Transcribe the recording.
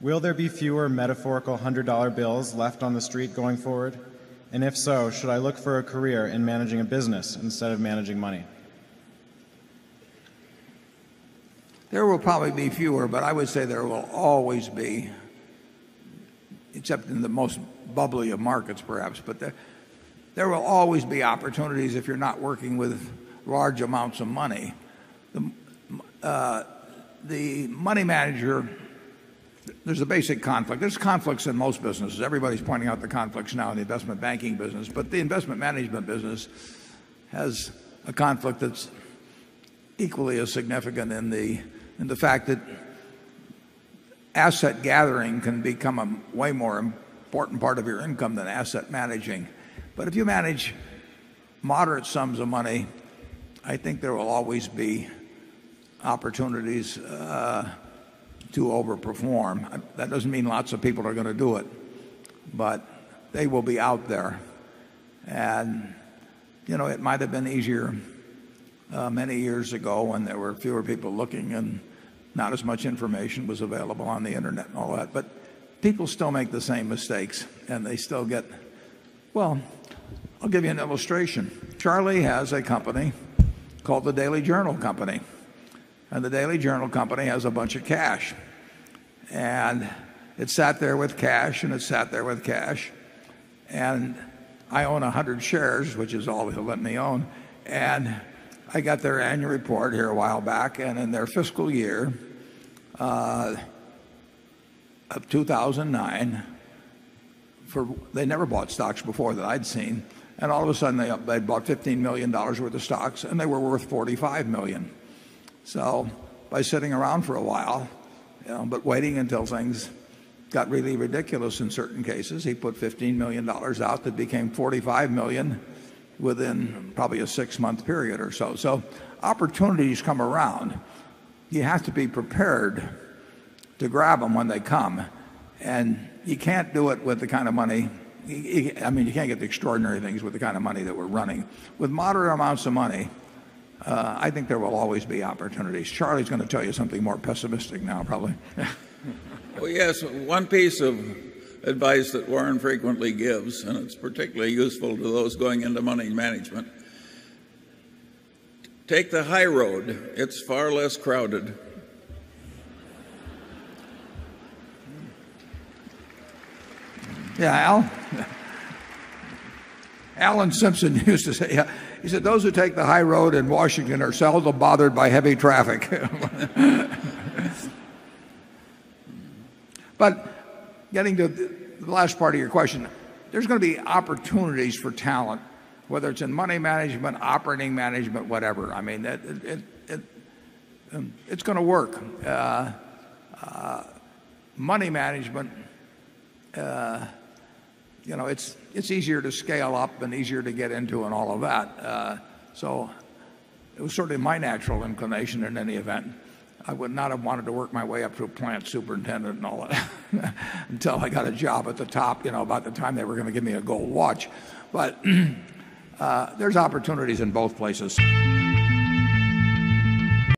Will there be fewer metaphorical $100 bills left on the street going forward? And if so, should I look for a career in managing a business instead of managing money? There will probably be fewer, but I would say there will always be, except in the most bubbly of markets perhaps, but there will always be opportunities if you're not working with large amounts of money. The money manager, there's a basic conflict. There's conflicts in most businesses. Everybody's pointing out the conflicts now in the investment banking business, but the investment management business has a conflict that's equally as significant in the fact that asset gathering can become a way more important part of your income than asset managing. But if you manage moderate sums of money, I think there will always be opportunities to overperform. That doesn't mean lots of people are going to do it, but they will be out there. And, it might have been easier many years ago when there were fewer people looking and not as much information was available on the internet and all that. But people still make the same mistakes and they still get, well, I'll give you an illustration. Charlie has a company called the Daily Journal Company. And the Daily Journal Company has a bunch of cash. And it sat there with cash, and it sat there with cash. And I own 100 shares, which is all he'll let me own. And I got their annual report here a while back, and in their fiscal year of 2009, they never bought stocks before that I'd seen. And all of a sudden, they'd bought $15 million worth of stocks, and they were worth $45 million. So by sitting around for a while, but waiting until things got really ridiculous in certain cases, he put $15 million out that became $45 million within probably a 6-month period or so. So opportunities come around. You have to be prepared to grab them when they come. And you can't do it with the kind of money. You can't get the extraordinary things with the kind of money that we're running. With moderate amounts of money, I think there will always be opportunities. Charlie's going to tell you something more pessimistic now, probably. Well, yes, one piece of advice that Warren frequently gives, and it's particularly useful to those going into money management: take the high road. It's far less crowded. Yeah, Alan Simpson used to say, he said, those who take the high road in Washington are seldom bothered by heavy traffic. But getting to the last part of your question, there's going to be opportunities for talent, whether it's in money management, operating management, whatever. I mean, it's going to work. Money management, it's easier to scale up and easier to get into and all of that. So it was sort of my natural inclination in any event. I would not have wanted to work my way up to a plant superintendent and all that until I got a job at the top, about the time they were going to give me a gold watch. But there's opportunities in both places.